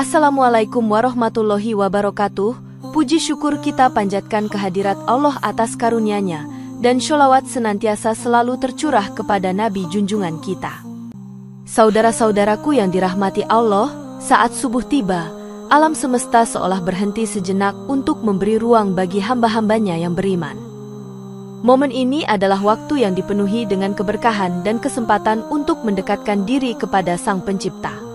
Assalamualaikum warahmatullahi wabarakatuh. Puji syukur kita panjatkan kehadirat Allah atas karunia-Nya, dan sholawat senantiasa selalu tercurah kepada Nabi junjungan kita. Saudara-saudaraku yang dirahmati Allah, saat subuh tiba, alam semesta seolah berhenti sejenak untuk memberi ruang bagi hamba-hambanya yang beriman. Momen ini adalah waktu yang dipenuhi dengan keberkahan dan kesempatan untuk mendekatkan diri kepada Sang Pencipta.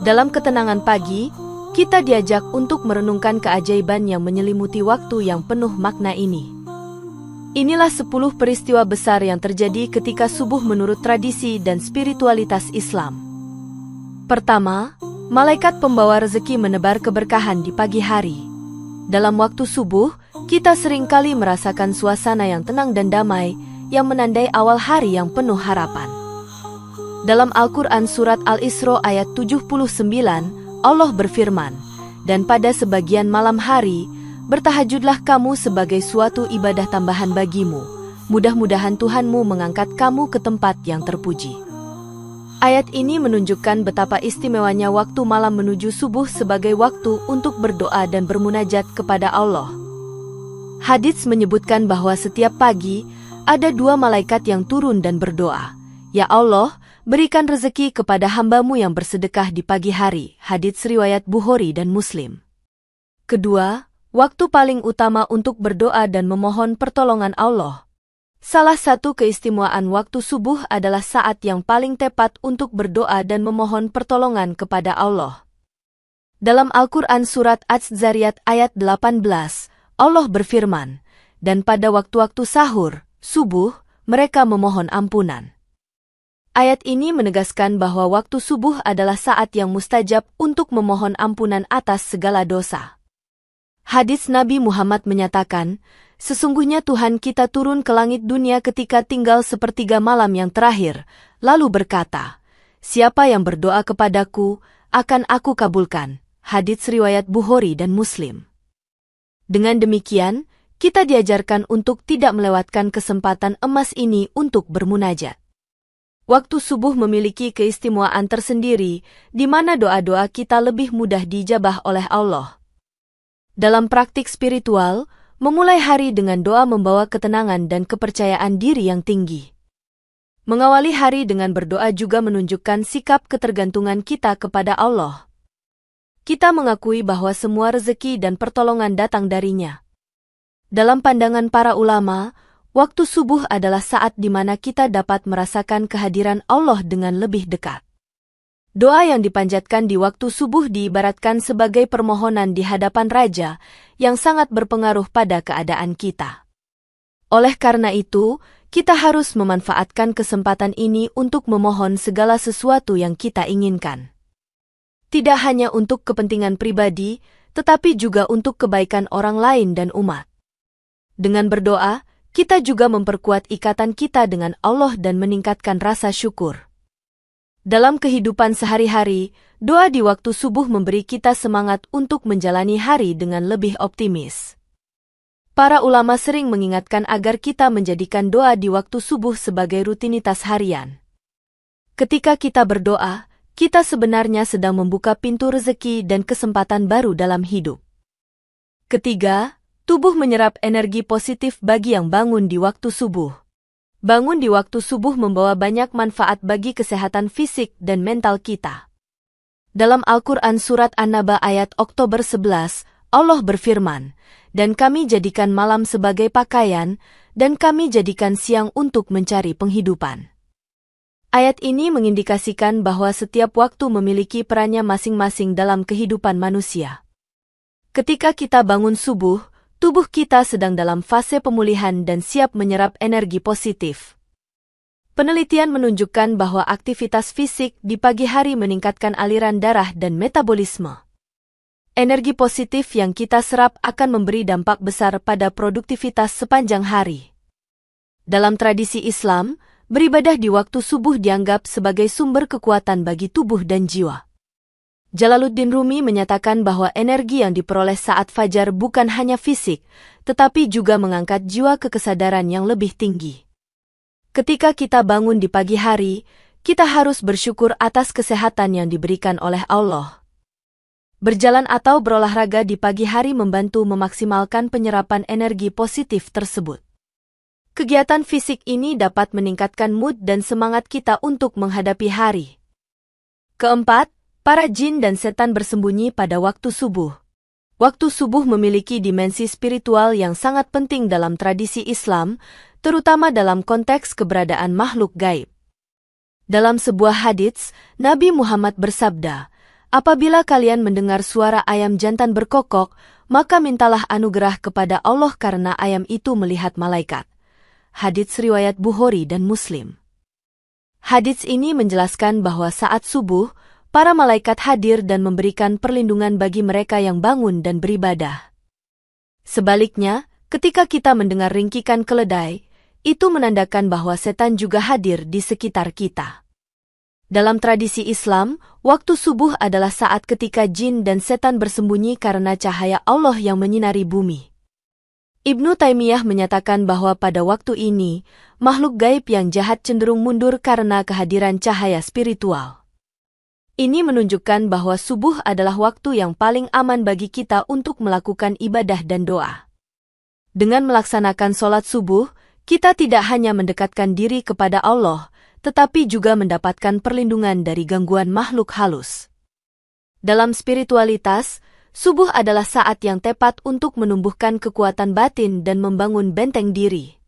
Dalam ketenangan pagi, kita diajak untuk merenungkan keajaiban yang menyelimuti waktu yang penuh makna ini. Inilah 10 peristiwa besar yang terjadi ketika subuh menurut tradisi dan spiritualitas Islam. Pertama, malaikat pembawa rezeki menebar keberkahan di pagi hari. Dalam waktu subuh, kita seringkali merasakan suasana yang tenang dan damai yang menandai awal hari yang penuh harapan. Dalam Al-Quran Surat Al-Isra ayat 79, Allah berfirman, "Dan pada sebagian malam hari, bertahajudlah kamu sebagai suatu ibadah tambahan bagimu. Mudah-mudahan Tuhanmu mengangkat kamu ke tempat yang terpuji." Ayat ini menunjukkan betapa istimewanya waktu malam menuju subuh sebagai waktu untuk berdoa dan bermunajat kepada Allah. Hadits menyebutkan bahwa setiap pagi, ada 2 malaikat yang turun dan berdoa, "Ya Allah, berikan rezeki kepada hamba-Mu yang bersedekah di pagi hari." Hadits riwayat Bukhari dan Muslim. Kedua, waktu paling utama untuk berdoa dan memohon pertolongan Allah. Salah satu keistimewaan waktu subuh adalah saat yang paling tepat untuk berdoa dan memohon pertolongan kepada Allah. Dalam Al-Quran Surat Az-Zariyat ayat 18, Allah berfirman, "Dan pada waktu-waktu sahur, subuh, mereka memohon ampunan." Ayat ini menegaskan bahwa waktu subuh adalah saat yang mustajab untuk memohon ampunan atas segala dosa. Hadits Nabi Muhammad menyatakan, "Sesungguhnya Tuhan kita turun ke langit dunia ketika tinggal sepertiga malam yang terakhir, lalu berkata, 'Siapa yang berdoa kepadaku, akan aku kabulkan.'" Hadits riwayat Bukhari dan Muslim. Dengan demikian, kita diajarkan untuk tidak melewatkan kesempatan emas ini untuk bermunajat. Waktu subuh memiliki keistimewaan tersendiri, di mana doa-doa kita lebih mudah dijabah oleh Allah. Dalam praktik spiritual, memulai hari dengan doa membawa ketenangan dan kepercayaan diri yang tinggi. Mengawali hari dengan berdoa juga menunjukkan sikap ketergantungan kita kepada Allah. Kita mengakui bahwa semua rezeki dan pertolongan datang darinya. Dalam pandangan para ulama, waktu subuh adalah saat di mana kita dapat merasakan kehadiran Allah dengan lebih dekat. Doa yang dipanjatkan di waktu subuh diibaratkan sebagai permohonan di hadapan Raja yang sangat berpengaruh pada keadaan kita. Oleh karena itu, kita harus memanfaatkan kesempatan ini untuk memohon segala sesuatu yang kita inginkan. Tidak hanya untuk kepentingan pribadi, tetapi juga untuk kebaikan orang lain dan umat. Dengan berdoa, kita juga memperkuat ikatan kita dengan Allah dan meningkatkan rasa syukur. Dalam kehidupan sehari-hari, doa di waktu subuh memberi kita semangat untuk menjalani hari dengan lebih optimis. Para ulama sering mengingatkan agar kita menjadikan doa di waktu subuh sebagai rutinitas harian. Ketika kita berdoa, kita sebenarnya sedang membuka pintu rezeki dan kesempatan baru dalam hidup. Ketiga, tubuh menyerap energi positif bagi yang bangun di waktu subuh. Bangun di waktu subuh membawa banyak manfaat bagi kesehatan fisik dan mental kita. Dalam Al-Quran Surat An-Naba ayat Oktober 11, Allah berfirman, "Dan kami jadikan malam sebagai pakaian, dan kami jadikan siang untuk mencari penghidupan." Ayat ini mengindikasikan bahwa setiap waktu memiliki perannya masing-masing dalam kehidupan manusia. Ketika kita bangun subuh, tubuh kita sedang dalam fase pemulihan dan siap menyerap energi positif. Penelitian menunjukkan bahwa aktivitas fisik di pagi hari meningkatkan aliran darah dan metabolisme. Energi positif yang kita serap akan memberi dampak besar pada produktivitas sepanjang hari. Dalam tradisi Islam, beribadah di waktu subuh dianggap sebagai sumber kekuatan bagi tubuh dan jiwa. Jalaluddin Rumi menyatakan bahwa energi yang diperoleh saat fajar bukan hanya fisik, tetapi juga mengangkat jiwa ke kesadaran yang lebih tinggi. Ketika kita bangun di pagi hari, kita harus bersyukur atas kesehatan yang diberikan oleh Allah. Berjalan atau berolahraga di pagi hari membantu memaksimalkan penyerapan energi positif tersebut. Kegiatan fisik ini dapat meningkatkan mood dan semangat kita untuk menghadapi hari. Keempat, para jin dan setan bersembunyi pada waktu subuh. Waktu subuh memiliki dimensi spiritual yang sangat penting dalam tradisi Islam, terutama dalam konteks keberadaan makhluk gaib. Dalam sebuah hadits, Nabi Muhammad bersabda, "Apabila kalian mendengar suara ayam jantan berkokok, maka mintalah anugerah kepada Allah karena ayam itu melihat malaikat." Hadits riwayat Bukhari dan Muslim. Hadits ini menjelaskan bahwa saat subuh, para malaikat hadir dan memberikan perlindungan bagi mereka yang bangun dan beribadah. Sebaliknya, ketika kita mendengar ringkikan keledai, itu menandakan bahwa setan juga hadir di sekitar kita. Dalam tradisi Islam, waktu subuh adalah saat ketika jin dan setan bersembunyi karena cahaya Allah yang menyinari bumi. Ibnu Taimiyah menyatakan bahwa pada waktu ini, makhluk gaib yang jahat cenderung mundur karena kehadiran cahaya spiritual. Ini menunjukkan bahwa subuh adalah waktu yang paling aman bagi kita untuk melakukan ibadah dan doa. Dengan melaksanakan sholat subuh, kita tidak hanya mendekatkan diri kepada Allah, tetapi juga mendapatkan perlindungan dari gangguan makhluk halus. Dalam spiritualitas, subuh adalah saat yang tepat untuk menumbuhkan kekuatan batin dan membangun benteng diri.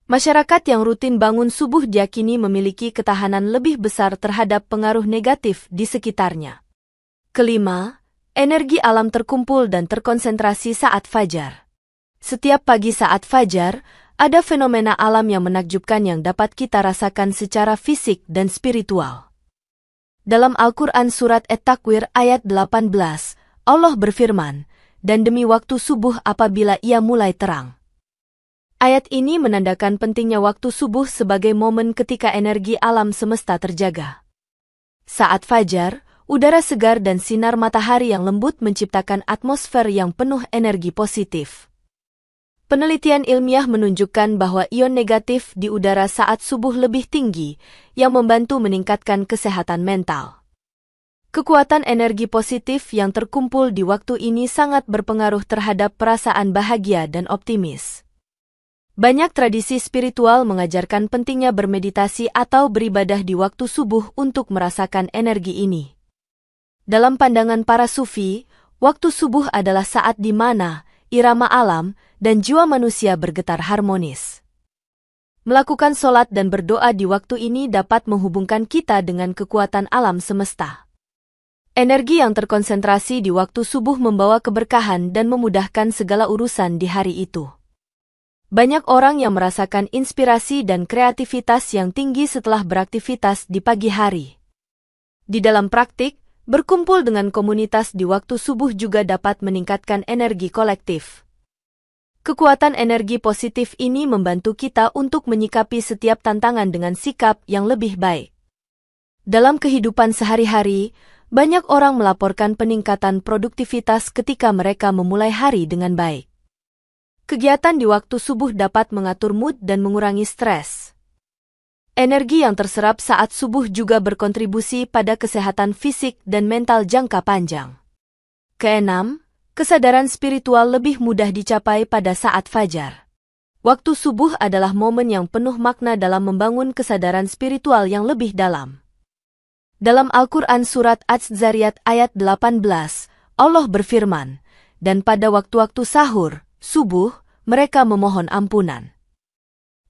Masyarakat yang rutin bangun subuh diyakini memiliki ketahanan lebih besar terhadap pengaruh negatif di sekitarnya. Kelima, energi alam terkumpul dan terkonsentrasi saat fajar. Setiap pagi saat fajar, ada fenomena alam yang menakjubkan yang dapat kita rasakan secara fisik dan spiritual. Dalam Al-Quran Surat At-Takwir ayat 18, Allah berfirman, "Dan demi waktu subuh apabila ia mulai terang." Ayat ini menandakan pentingnya waktu subuh sebagai momen ketika energi alam semesta terjaga. Saat fajar, udara segar dan sinar matahari yang lembut menciptakan atmosfer yang penuh energi positif. Penelitian ilmiah menunjukkan bahwa ion negatif di udara saat subuh lebih tinggi, yang membantu meningkatkan kesehatan mental. Kekuatan energi positif yang terkumpul di waktu ini sangat berpengaruh terhadap perasaan bahagia dan optimis. Banyak tradisi spiritual mengajarkan pentingnya bermeditasi atau beribadah di waktu subuh untuk merasakan energi ini. Dalam pandangan para sufi, waktu subuh adalah saat di mana irama alam dan jiwa manusia bergetar harmonis. Melakukan sholat dan berdoa di waktu ini dapat menghubungkan kita dengan kekuatan alam semesta. Energi yang terkonsentrasi di waktu subuh membawa keberkahan dan memudahkan segala urusan di hari itu. Banyak orang yang merasakan inspirasi dan kreativitas yang tinggi setelah beraktivitas di pagi hari. Di dalam praktik, berkumpul dengan komunitas di waktu subuh juga dapat meningkatkan energi kolektif. Kekuatan energi positif ini membantu kita untuk menyikapi setiap tantangan dengan sikap yang lebih baik. Dalam kehidupan sehari-hari, banyak orang melaporkan peningkatan produktivitas ketika mereka memulai hari dengan baik. Kegiatan di waktu subuh dapat mengatur mood dan mengurangi stres. Energi yang terserap saat subuh juga berkontribusi pada kesehatan fisik dan mental jangka panjang. Keenam, kesadaran spiritual lebih mudah dicapai pada saat fajar. Waktu subuh adalah momen yang penuh makna dalam membangun kesadaran spiritual yang lebih dalam. Dalam Al-Quran Surat Az-Zariyat ayat 18, Allah berfirman, "Dan pada waktu-waktu sahur, subuh, mereka memohon ampunan."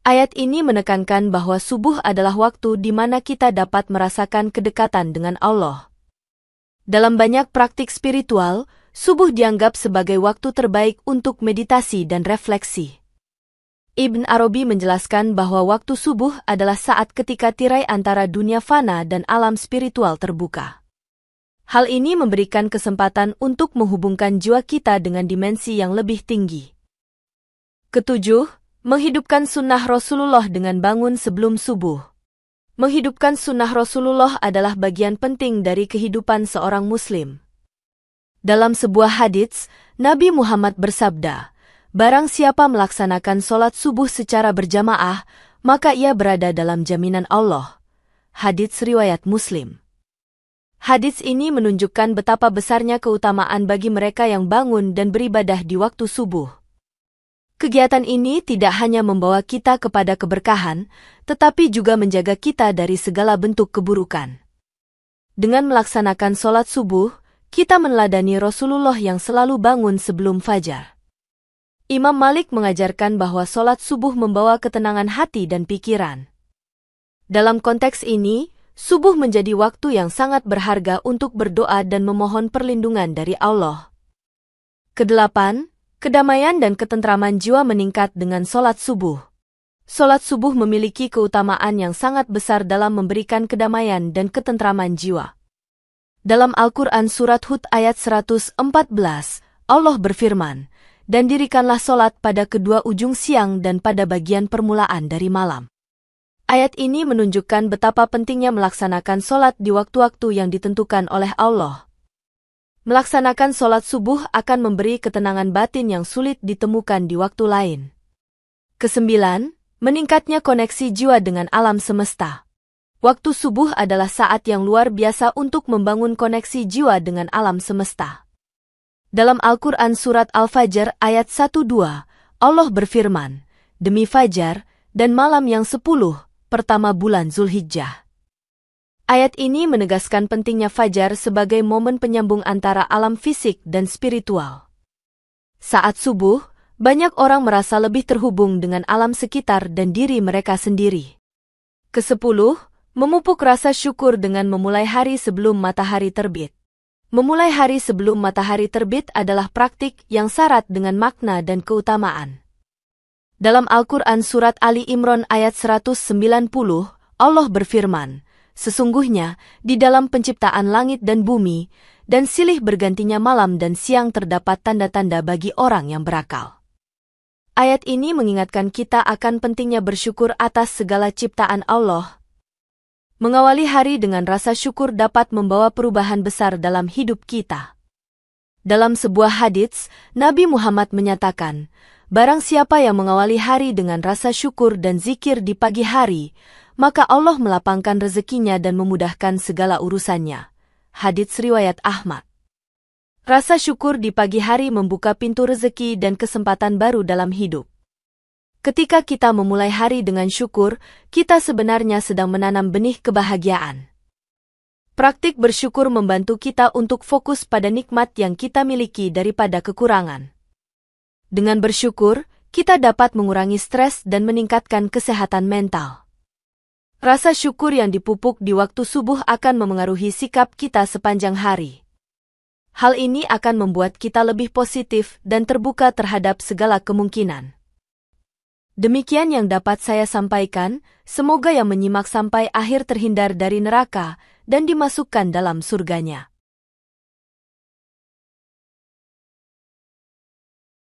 Ayat ini menekankan bahwa subuh adalah waktu di mana kita dapat merasakan kedekatan dengan Allah. Dalam banyak praktik spiritual, subuh dianggap sebagai waktu terbaik untuk meditasi dan refleksi. Ibn Arabi menjelaskan bahwa waktu subuh adalah saat ketika tirai antara dunia fana dan alam spiritual terbuka. Hal ini memberikan kesempatan untuk menghubungkan jiwa kita dengan dimensi yang lebih tinggi. Ketujuh, menghidupkan sunnah Rasulullah dengan bangun sebelum subuh. Menghidupkan sunnah Rasulullah adalah bagian penting dari kehidupan seorang Muslim. Dalam sebuah hadits, Nabi Muhammad bersabda, "Barang siapa melaksanakan sholat subuh secara berjamaah, maka ia berada dalam jaminan Allah." Hadits riwayat Muslim. Hadits ini menunjukkan betapa besarnya keutamaan bagi mereka yang bangun dan beribadah di waktu subuh. Kegiatan ini tidak hanya membawa kita kepada keberkahan, tetapi juga menjaga kita dari segala bentuk keburukan. Dengan melaksanakan sholat subuh, kita meneladani Rasulullah yang selalu bangun sebelum fajar. Imam Malik mengajarkan bahwa sholat subuh membawa ketenangan hati dan pikiran. Dalam konteks ini, subuh menjadi waktu yang sangat berharga untuk berdoa dan memohon perlindungan dari Allah. Kedelapan, kedamaian dan ketentraman jiwa meningkat dengan sholat subuh. Sholat subuh memiliki keutamaan yang sangat besar dalam memberikan kedamaian dan ketentraman jiwa. Dalam Al-Quran Surat Hud ayat 114, Allah berfirman, "Dan dirikanlah sholat pada kedua ujung siang dan pada bagian permulaan dari malam." Ayat ini menunjukkan betapa pentingnya melaksanakan sholat di waktu-waktu yang ditentukan oleh Allah. Melaksanakan sholat subuh akan memberi ketenangan batin yang sulit ditemukan di waktu lain. Kesembilan, meningkatnya koneksi jiwa dengan alam semesta. Waktu subuh adalah saat yang luar biasa untuk membangun koneksi jiwa dengan alam semesta. Dalam Al-Quran Surat Al-Fajr ayat 1-2, Allah berfirman, "Demi Fajar dan malam yang 10, pertama bulan Zulhijjah." Ayat ini menegaskan pentingnya fajar sebagai momen penyambung antara alam fisik dan spiritual. Saat subuh, banyak orang merasa lebih terhubung dengan alam sekitar dan diri mereka sendiri. Kesepuluh, memupuk rasa syukur dengan memulai hari sebelum matahari terbit. Memulai hari sebelum matahari terbit adalah praktik yang syarat dengan makna dan keutamaan. Dalam Al-Quran Surat Ali Imran ayat 190, Allah berfirman, "Sesungguhnya, di dalam penciptaan langit dan bumi, dan silih bergantinya malam dan siang terdapat tanda-tanda bagi orang yang berakal." Ayat ini mengingatkan kita akan pentingnya bersyukur atas segala ciptaan Allah. Mengawali hari dengan rasa syukur dapat membawa perubahan besar dalam hidup kita. Dalam sebuah hadits, Nabi Muhammad menyatakan, "Barang siapa yang mengawali hari dengan rasa syukur dan zikir di pagi hari, maka Allah melapangkan rezekinya dan memudahkan segala urusannya." Hadits riwayat Ahmad. Rasa syukur di pagi hari membuka pintu rezeki dan kesempatan baru dalam hidup. Ketika kita memulai hari dengan syukur, kita sebenarnya sedang menanam benih kebahagiaan. Praktik bersyukur membantu kita untuk fokus pada nikmat yang kita miliki daripada kekurangan. Dengan bersyukur, kita dapat mengurangi stres dan meningkatkan kesehatan mental. Rasa syukur yang dipupuk di waktu subuh akan memengaruhi sikap kita sepanjang hari. Hal ini akan membuat kita lebih positif dan terbuka terhadap segala kemungkinan. Demikian yang dapat saya sampaikan, semoga yang menyimak sampai akhir terhindar dari neraka dan dimasukkan dalam surganya.